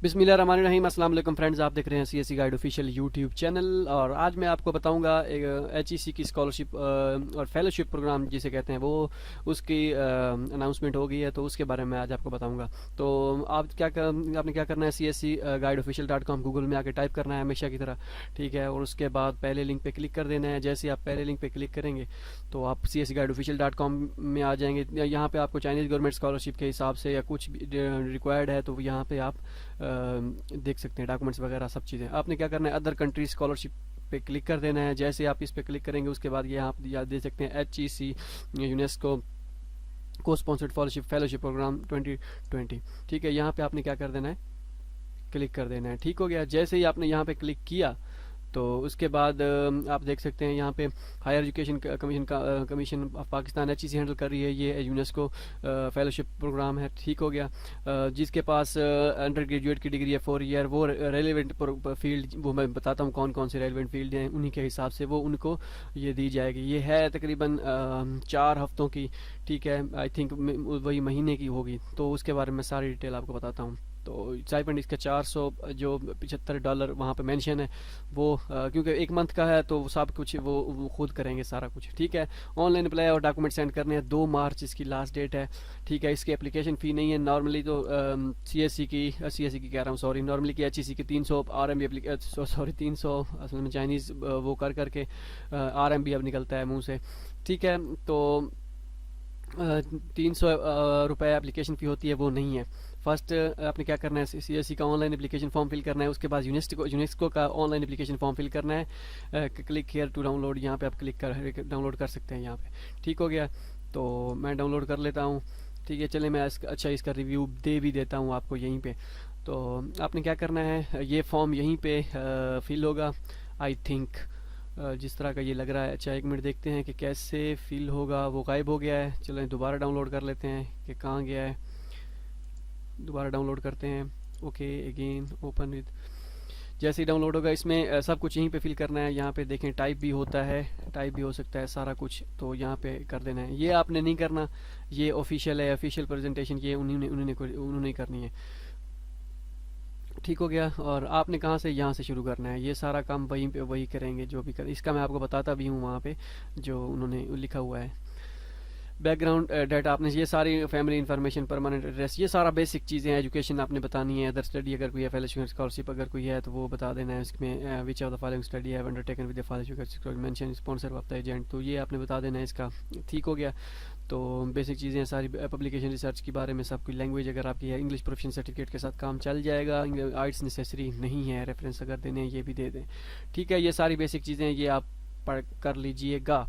बिस्मिल्लाहिर्रहमानिर्रहीम। अस्सलाम वालेकुम फ्रेंड्स, आप देख रहे हैं CSC guide official YouTube channel. और आज मैं आपको बताऊंगा एचईसी की स्कॉलरशिप और फेलोशिप प्रोग्राम जिसे कहते हैं वो उसकी अनाउंसमेंट हो गई है, तो उसके बारे में आज आपको बताऊंगा। तो आपने क्या करना है, CSC guide official .com Google में आके टाइप करना है हमेशा की तरह, ठीक है। और उसके बाद पहले लिंक पे क्लिक कर देना है। जैसे आप पहले लिंक पे क्लिक करेंगे तो आप सीएससी गाइड ऑफिशियल .com में आ जाएंगे। यहाँ पे आपको चाइनीज़ गवर्नमेंट स्कॉलरशिप के हिसाब से या कुछ भी रिक्वायर्ड है तो यहाँ पे आप देख सकते हैं डॉक्यूमेंट्स वगैरह सब चीज़ें। आपने क्या करना है, अदर कंट्री स्कॉलरशिप पे क्लिक कर देना है। जैसे आप इस पे क्लिक करेंगे उसके बाद ये आप दे सकते हैं एचईसी यूनेस्को को स्पॉन्सर्ड स्कॉलरशिप फेलोशिप प्रोग्राम 2020, ठीक है। यहाँ पे आपने क्या कर देना है, क्लिक कर देना है। ठीक हो गया। जैसे ही आपने यहाँ पे क्लिक किया तो उसके बाद आप देख सकते हैं यहाँ पे higher education commission of Pakistan HEC handle कर रही है, ये यूनेस्को फेलोशिप प्रोग्राम है। ठीक हो गया। जिसके पास अंडर ग्रेजुएट की डिग्री है 4 ईयर, वो रेलिवेंट फील्ड, वो मैं बताता हूँ कौन कौन से रेलिवेंट फील्ड हैं, उन्हीं के हिसाब से वो उनको ये दी जाएगी। ये है तकरीबन 4 हफ्तों की, ठीक है। आई थिंक वही महीने की होगी, तो उसके बारे में सारी डिटेल आपको बताता हूँ। तो स्टाइपेंड इसका 475 डॉलर वहाँ पे मेंशन है। वो क्योंकि एक मंथ का है तो सब कुछ वो खुद करेंगे सारा कुछ, ठीक है। ऑनलाइन अप्लाई और डॉक्यूमेंट सेंड करने हैं। 2 मार्च इसकी लास्ट डेट है, ठीक है। इसकी एप्लीकेशन फ़ी नहीं है। नॉर्मली तो सीएससी की कह रहा हूँ, सॉरी, नॉर्मली की एचईसी की 300 आरएमबी, सॉरी 300 असल में चाइनीज़ वो कर करके आरएमबी अब निकलता है मुँह से, ठीक है। तो 300 रुपये एप्लीकेशन फ़ी होती है, वो नहीं है। फर्स्ट आपने क्या करना है, सीएससी का ऑनलाइन एप्लीकेशन फॉर्म फिल करना है। उसके बाद यूनेस्को का ऑनलाइन एप्लीकेशन फॉर्म फिल करना है। क्लिक हेयर टू डाउनलोड, यहाँ पे आप क्लिक कर डाउनलोड कर सकते हैं यहाँ पे। ठीक हो गया। तो मैं डाउनलोड कर लेता हूँ, ठीक है। चले मैं इसका रिव्यू दे भी देता हूँ आपको यहीं पे। तो आपने क्या करना है, ये फॉर्म यहीं पे फिल होगा आई थिंक, जिस तरह का ये लग रहा है। अच्छा, 1 मिनट देखते हैं कि कैसे फिल होगा। वो गायब हो गया है। चलें दोबारा डाउनलोड कर लेते हैं कि कहाँ गया है। दोबारा डाउनलोड करते हैं। Okay, again open with. जैसे ही डाउनलोड होगा इसमें सब कुछ यहीं पे फिल करना है। यहाँ पे देखें टाइप भी होता है, टाइप भी हो सकता है सारा कुछ, तो यहाँ पे कर देना है। ये आपने नहीं करना, ये ऑफिशियल है, ऑफिशियल प्रेजेंटेशन ये उन्होंने करनी है। ठीक हो गया। और आपने कहाँ से, यहाँ से शुरू करना है। ये सारा काम वहीं पे वही करेंगे जो भी कर, इसका मैं आपको बताता भी हूँ वहाँ पे जो उन्होंने लिखा हुआ है। बैकग्राउंड डाटा आपने ये सारी, फैमिली इन्फॉर्मेशन, परमानेंट एड्रेस, ये सारा बेसिक चीज़ें हैं। एजुकेशन आपने बतानी है, अदर स्टडी अगर कोई है, फेलोशिप स्कॉलरशिप अगर कोई है तो वो बता देना है। इसमें which of the following study है undertaken with the fellowship mention sponsor of the agent, तो ये आपने बता देना है इसका। ठीक हो गया। तो बेसिक चीज़ें हैं सारी, पब्लिकेशन रिसर्च के बारे में सब कुछ। लैंग्वेज अगर आपकी है इंग्लिश प्रोफेशनल सर्टिफिकेट के साथ काम चल जाएगा। आइट्स नेसेसरी नहीं है, रेफरेंस अगर देने हैं ये भी दे दें, ठीक है। ये सारी बेसिक चीज़ें ये आप पढ़ कर लीजिएगा।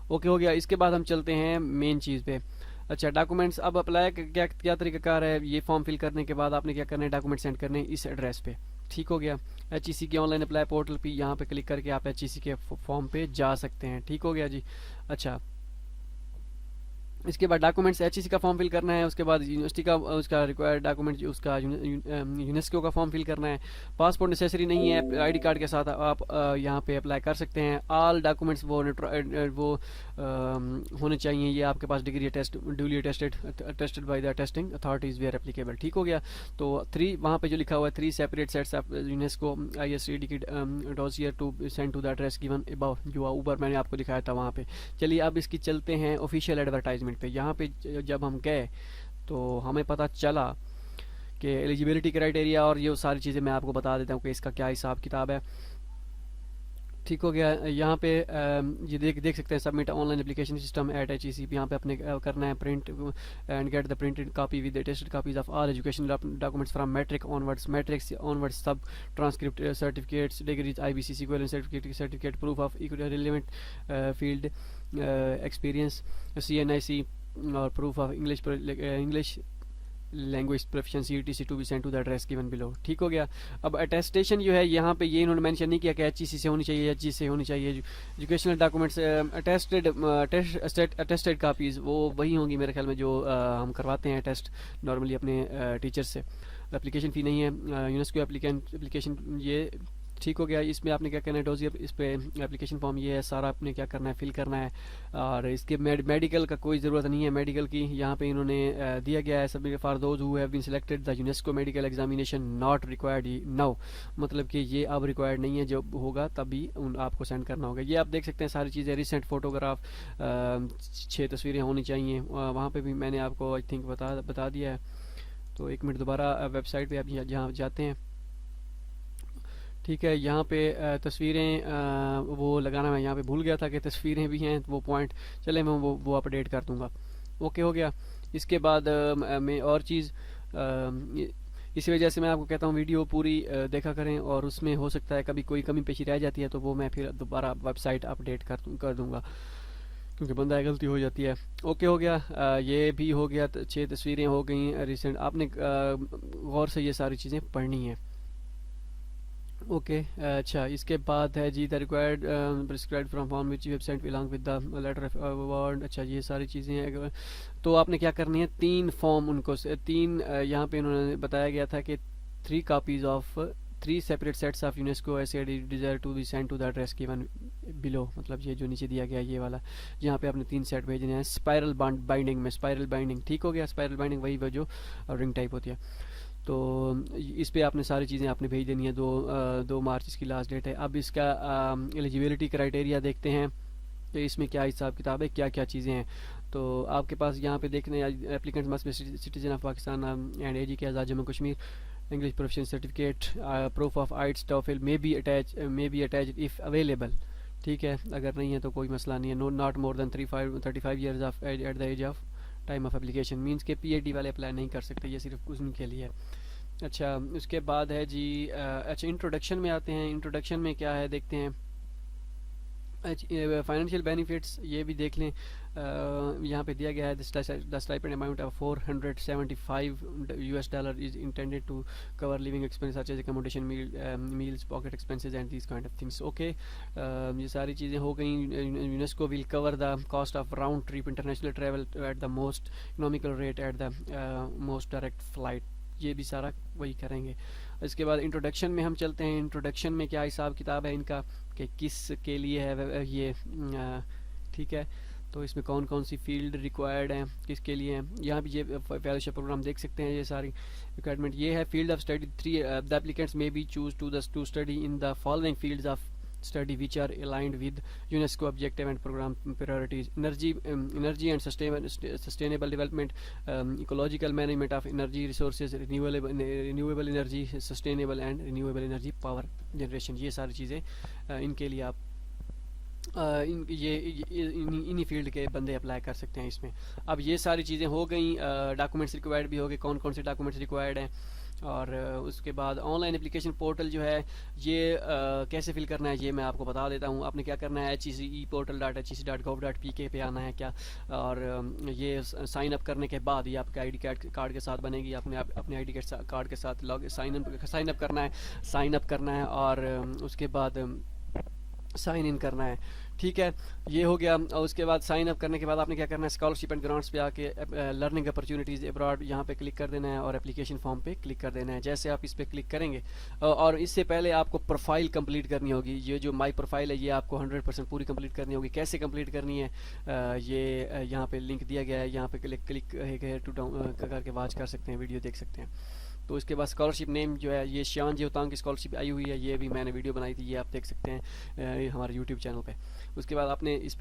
ओके हो गया। इसके बाद हम चलते हैं मेन चीज़ पे। अच्छा, डॉक्यूमेंट्स अब अप्लाई क्या क्या तरीकाकार है। ये फॉर्म फिल करने के बाद आपने क्या करना है, डॉक्यूमेंट सेंड करने हैं इस एड्रेस पे। ठीक हो गया। एचईसी के ऑनलाइन अप्लाई पोर्टल पे यहाँ पे क्लिक करके आप एचईसी के फॉर्म पे जा सकते हैं। ठीक हो गया जी। अच्छा, इसके बाद डॉक्यूमेंट्स एचईसी का फॉर्म फिल करना है। उसके बाद यूनिवर्सिटी का उसका रिक्वायर्ड डॉक्यूमेंट उसका यूनेस्को का फॉर्म फिल करना है। पासपोर्ट नेसेसरी नहीं है, आईडी कार्ड के साथ आप यहाँ पे अप्लाई कर सकते हैं। ऑल डॉक्यूमेंट्स वो होने चाहिए। ये आपके पास degree test duly tested by the testing authorities where applicable. ठीक हो गया। तो 3 वहाँ पे जो लिखा हुआ है 3 separate sets of UNESCO ISD की dossier to send to the address given above, जो ऊपर मैंने आपको दिखाया था वहाँ पे। चलिए अब इसकी चलते हैं ऑफिशियल एडवर्टाइजमेंट पे। यहाँ पे जब हम गए तो हमें पता चला कि एलिजिबिलिटी क्राइटेरिया और ये सारी चीज़ें मैं आपको बता देता हूँ कि इसका क्या हिसाब किताब है। ठीक हो गया। यहाँ पे ये देख सकते हैं submit online application system at HEC. यहाँ पे अपने करना है print and get the printed copy with tested copies of all education documents from matric onwards सब transcript certificates degrees IBCC certificate proof of relevant field experience CNIC और proof of English language proficiency ETC to be send to the address given below. ठीक हो गया। अब attestation जो है यहाँ पे ये इन्होंने मेंशन नहीं किया कि HEC से होनी चाहिए, HG से होनी चाहिए। एजुकेशनल डॉक्यूमेंट्स अटेस्टेड कापीज़ वो वही होंगी मेरे ख्याल में जो हम करवाते हैं टेस्ट नॉर्मली अपने टीचर से। एप्लीकेशन फ़ी नहीं है। यूनेस्को एप्लीकेशन ये ठीक हो गया। इसमें आपने क्या करना है, डोजियर इस पे एप्लीकेशन फॉर्म ये है सारा, आपने क्या करना है, फिल करना है। और इसके मेडिकल का कोई ज़रूरत नहीं है, मेडिकल की यहाँ पे इन्होंने दिया गया है submit for those who have been selected the UNESCO medical examination not required now, मतलब कि ये अब रिक्वायर्ड नहीं है, जब होगा तभी आपको सेंड करना होगा। ये आप देख सकते हैं सारी चीज़ें, रिसेंट फोटोग्राफ 6 तस्वीरें होनी चाहिए, वहाँ पे भी मैंने आपको आई थिंक बता दिया है। तो 1 मिनट दोबारा वेबसाइट पे आप जहाँ जाते हैं, ठीक है, यहाँ पे तस्वीरें वो लगाना मैं यहाँ पे भूल गया था कि तस्वीरें भी हैं, वो पॉइंट चले मैं वो अपडेट कर दूँगा। ओके हो गया। इसके बाद मैं और चीज़ इसी वजह से मैं आपको कहता हूँ वीडियो पूरी देखा करें, और उसमें हो सकता है कभी कोई कमी पेशी रह जाती है तो वो मैं फिर दोबारा वेबसाइट अपडेट कर दूँगा, क्योंकि बंदा गलती हो जाती है। ओके हो गया। ये भी हो गया, 6 तस्वीरें हो गई रिसेंट, आपने गौर से ये सारी चीज़ें पढ़नी है। ओके अच्छा, इसके बाद है जी the required prescribe from form which website belong with the letter of award. अच्छा, ये सारी चीज़ें हैं। तो आपने क्या करनी है, 3 फॉर्म उनको 3 यहाँ पे इन्होंने बताया गया था कि 3 copies of 3 separate sets of UNESCO ऐसे desire to be send to the address given below, मतलब ये जो नीचे दिया गया ये वाला, यहाँ पे आपने 3 सेट भेजने हैं स्पाइरल बाइंडिंग में। स्पाइरल बाइंडिंग ठीक हो गया, स्पाइरल बाइंडिंग वही वो जो रिंग टाइप होती है। तो इस पे आपने सारी चीज़ें आपने भेज देनी है। 2 मार्च इसकी लास्ट डेट है। अब इसका एलिजिबिलिटी क्राइटेरिया देखते हैं कि इसमें क्या हिसाब किताब है, क्या क्या चीज़ें हैं। तो आपके पास यहाँ पे देखने, applicant must be citizen of Pakistan and एजी के Azad Jammu Kashmir, English proficiency certificate, proof of IELTS TOEFL may be attach if available. ठीक है, अगर नहीं है तो कोई मसला नहीं है। Not more than 35 years of at the age of time of application, means के पीएचडी वाले अप्लाई नहीं कर सकते, ये सिर्फ उनके लिए है। अच्छा, उसके बाद है जी अच्छा इंट्रोडक्शन में आते हैं। इंट्रोडक्शन में क्या है देखते हैं। फाइनेंशियल बेनिफिट्स ये भी देख लें, यहाँ पे दिया गया है the stipend amount of $475 is intended to cover living expense such as accommodation, meals, pocket expenses and these kind of things. Okay, ये सारी चीज़ें हो गई। UNESCO will cover the cost of round trip international travel at the most economical rate at the most direct flight, ये भी सारा वही करेंगे। इसके बाद इंट्रोडक्शन में हम चलते हैं। इंट्रोडक्शन में क्या हिसाब किताब है इनका, कि किस के लिए है ये, ठीक है। तो इसमें कौन कौन सी फील्ड रिक्वायर्ड हैं, किसके लिए हैं। यहाँ भी ये फेलोशिप प्रोग्राम देख सकते हैं, ये सारी रिक्वायरमेंट ये है। Field of study 3 the applicants may be choose to study in the following fields of study which are aligned with UNESCO objective and program priorities: energy and sustainable development, ecological management of energy resources, renewable energy, sustainable and renewable energy power generation। ये सारी चीज़ें इनके लिए आप इन्हीं field के बंदे apply कर सकते हैं इसमें। अब ये सारी चीज़ें हो गई। डॉक्यूमेंट्स रिक्वायर्ड भी हो गए, कौन कौन से डॉक्यूमेंट्स रिक्वायर्ड हैं। और उसके बाद ऑनलाइन एप्लीकेशन पोर्टल जो है ये कैसे फिल करना है ये मैं आपको बता देता हूँ। आपने क्या करना है, HECportal.hec.gov.pk पे आना है क्या, और ये साइन अप करने के बाद ये आपका ID कार्ड के साथ बनेगी। आपने अपने ID कार्ड के साथ साइन अप करना है और उसके बाद साइन इन करना है। ठीक है, ये हो गया। और उसके बाद साइन अप करने के बाद आपने क्या करना है, स्कॉलरशिप एंड ग्रांट्स पे आके लर्निंग अपॉर्चुनिटीज़ अब्रॉड यहाँ पे क्लिक कर देना है और एप्लीकेशन फॉर्म पे क्लिक कर देना है। जैसे आप इस पर क्लिक करेंगे और इससे पहले आपको प्रोफाइल कंप्लीट करनी होगी। ये जो माई प्रोफाइल है ये आपको 100% पूरी कंप्लीट करनी होगी। कैसे कंप्लीट करनी है ये यहाँ पे लिंक दिया गया है, यहाँ पे क्लिक टू डाउन करके वॉच कर सकते हैं, वीडियो देख सकते हैं। तो इसके बाद स्कॉलरशिप नेम जो है ये शान जेवतांग की स्कॉलरशिप आई हुई है, ये भी मैंने वीडियो बनाई थी, ये आप देख सकते हैं हमारे यूट्यूब चैनल पे। उसके बाद आपने इस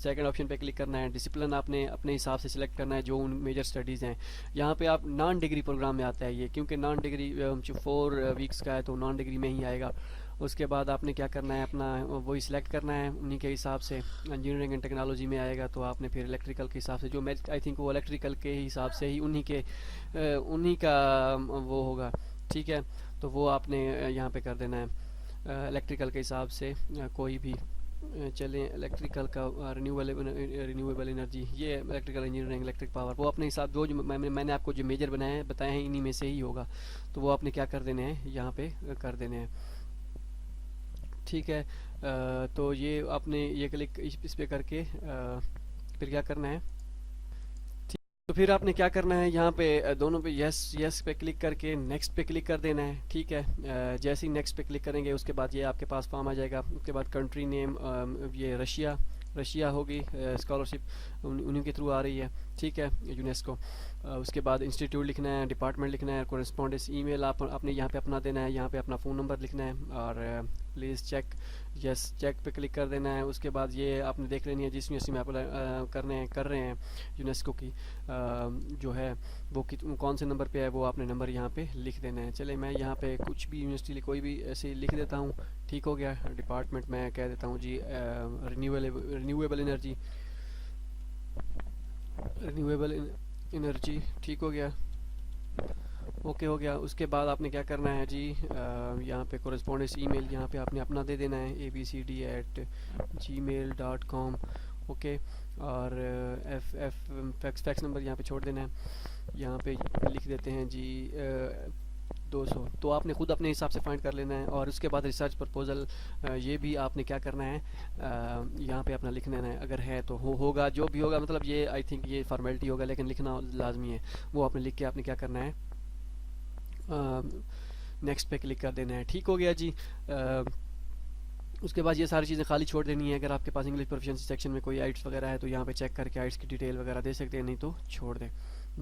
सेकंड ऑप्शन पे क्लिक करना है। डिसिप्लिन आपने अपने हिसाब से सिलेक्ट करना है जो उन मेजर स्टडीज़ हैं। यहाँ पे आप नॉन डिग्री प्रोग्राम में आता है ये, क्योंकि नॉन डिग्री 4 वीक्स का है तो नॉन डिग्री में ही आएगा। उसके बाद आपने क्या करना है, अपना वही सिलेक्ट करना है उन्हीं के हिसाब से। इंजीनियरिंग एंड टेक्नोलॉजी में आएगा तो आपने फिर इलेक्ट्रिकल के हिसाब से, जो मैं आई थिंक वो इलेक्ट्रिकल के हिसाब से ही उन्हीं का वो होगा। ठीक है, तो वो आपने यहाँ पे कर देना है इलेक्ट्रिकल के हिसाब से कोई भी चलें। इलेक्ट्रिकल का रिन्यूएबल एनर्जी, ये इलेक्ट्रिकल इंजीनियरिंग, इलेक्ट्रिक पावर, वो अपने हिसाब जो मैंने आपको जो मेजर बताए हैं इन्हीं में से ही होगा। तो वो आपने क्या कर देने हैं, यहाँ पे कर देने हैं। ठीक है, तो ये आपने ये क्लिक इस पे करके फिर क्या करना है, तो फिर आपने क्या करना है, यहाँ पे दोनों पे यस यस पे क्लिक करके नेक्स्ट पे क्लिक कर देना है, ठीक है। जैसे ही नेक्स्ट पे क्लिक करेंगे उसके बाद ये आपके पास फॉर्म आ जाएगा। उसके बाद कंट्री नेम ये रशिया होगी, स्कॉलरशिप उन्हीं के थ्रू आ रही है, ठीक है, यूनेस्को। उसके बाद इंस्टीट्यूट लिखना है, डिपार्टमेंट लिखना है, कोरेस्पॉन्डेंस ईमेल आपने यहाँ पे अपना देना है, यहाँ पे अपना फ़ोन नंबर लिखना है और प्लीज़ चेक यस चेक पे क्लिक कर देना है। उसके बाद ये आपने देख लेनी है जिस यूनिवर्सिटी में आप कर रहे हैं यूनेस्को की जो है वो कौन से नंबर पे है, वो आपने नंबर यहाँ पे लिख देना है। चले मैं यहाँ पे कुछ भी यूनिवर्सिटी कोई भी ऐसे लिख देता हूँ, ठीक हो गया। डिपार्टमेंट मैं कह देता हूँ जी रिन्यूएबल एनर्जी, ठीक हो गया, ओके हो गया। उसके बाद आपने क्या करना है जी, यहाँ पे कोरेस्पॉन्डेंस ईमेल यहाँ पे आपने अपना दे देना है abcd@gmail.com, ओके। और फैक्स नंबर यहाँ पे छोड़ देना है, यहाँ पे लिख देते हैं जी 200। तो आपने खुद अपने हिसाब से फाइंड कर लेना है। और उसके बाद रिसर्च प्रपोजल ये भी आपने क्या करना है, यहाँ पे अपना लिख लेना है, अगर है तो होगा, जो भी होगा, मतलब ये आई थिंक ये फॉर्मेलिटी होगा लेकिन लिखना लाजमी है। वो आपने लिख के आपने क्या करना है, नेक्स्ट पे क्लिक कर देना है, ठीक हो गया जी। उसके बाद ये सारी चीज़ें खाली छोड़ देनी है। अगर आपके पास इंग्लिश प्रोफिशिएंसी सेक्शन में कोई आइट्स वगैरह है तो यहाँ पे चेक करके आइट्स की डिटेल वगैरह दे सकते हैं, नहीं तो छोड़ दें,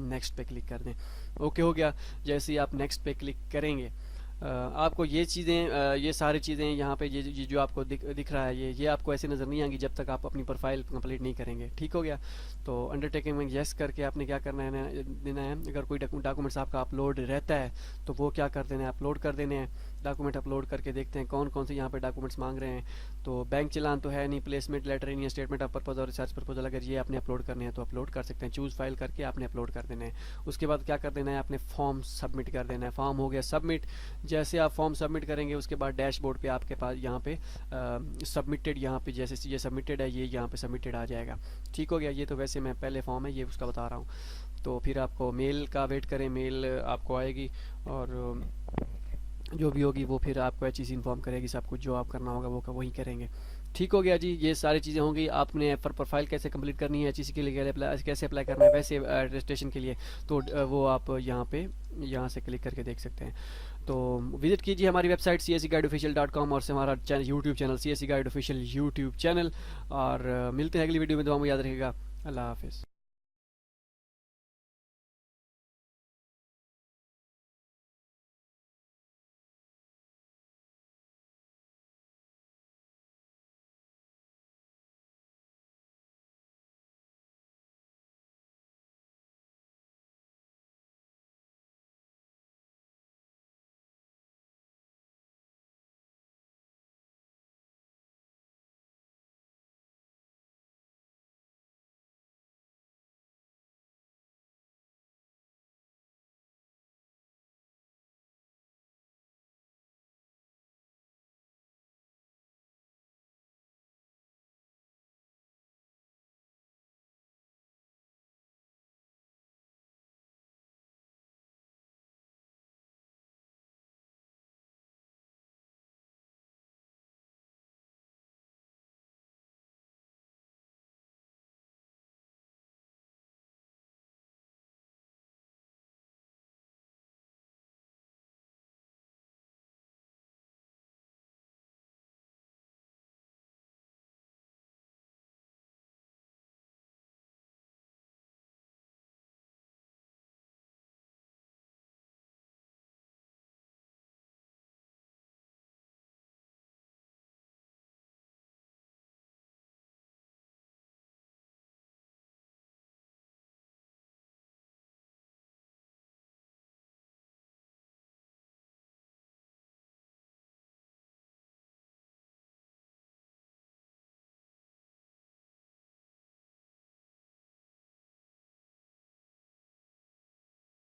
नेक्स्ट पे क्लिक कर दें, ओके हो गया। जैसे ही आप नेक्स्ट पे क्लिक करेंगे आपको ये चीज़ें ये सारी चीज़ें यहाँ पे ये जो आपको दिख रहा है ये आपको ऐसे नज़र नहीं आएंगी जब तक आप अपनी प्रोफाइल कंप्लीट नहीं करेंगे, ठीक हो गया। तो अंडरटेकिंग में यस करके आपने क्या करना है, देना है। अगर कोई डॉक्यूमेंट्स आपका अपलोड रहता है तो वो क्या कर देना है, अपलोड कर देने हैं। डॉक्यूमेंट अपलोड करके देखते हैं कौन कौन से यहाँ पे डॉक्यूमेंट्स मांग रहे हैं। तो बैंक चलान तो है नहीं, प्लेसमेंट लेटर नहीं है, स्टेटमेंट ऑफ पर्पज़ और रिसर्च प्रपोजल अगर ये आपने अपलोड करने हैं तो अपलोड कर सकते हैं। चूज़ फाइल करके आपने अपलोड कर देना है। उसके बाद क्या कर देना है, आपने फॉर्म सबमिट कर देना है। फॉर्म हो गया सबमिट। जैसे आप फॉर्म सबमिट करेंगे उसके बाद डैशबोर्ड पे आपके पास यहाँ पे सबमिटेड, यहाँ पे जैसे ये सबमिटेड है ये यहाँ पे सबमिटेड आ जाएगा, ठीक हो गया। ये तो वैसे मैं पहले फॉर्म है ये उसका बता रहा हूँ। तो फिर आपको मेल का वेट करें, मेल आपको आएगी और जो भी होगी वो फिर आपको ये चीज़ इन्फॉर्म करेगी, सब कुछ जो आप करना होगा वो वही करेंगे, ठीक हो गया जी। ये सारी चीज़ें होंगी। आपने प्रोफाइल कैसे कंप्लीट करनी है, एचईसी के लिए कैसे अप्लाई करना है, वैसे रजिस्ट्रेशन के लिए तो वो आप यहाँ से क्लिक करके देख सकते हैं। तो विजिट कीजिए हमारी वेबसाइट cscguideofficial.com और से हमारा YouTube channel CSC guide official YouTube channel. और मिलते हैं अगली वीडियो में, दुआ में याद रखिएगा। अल्लाह हाफिज़।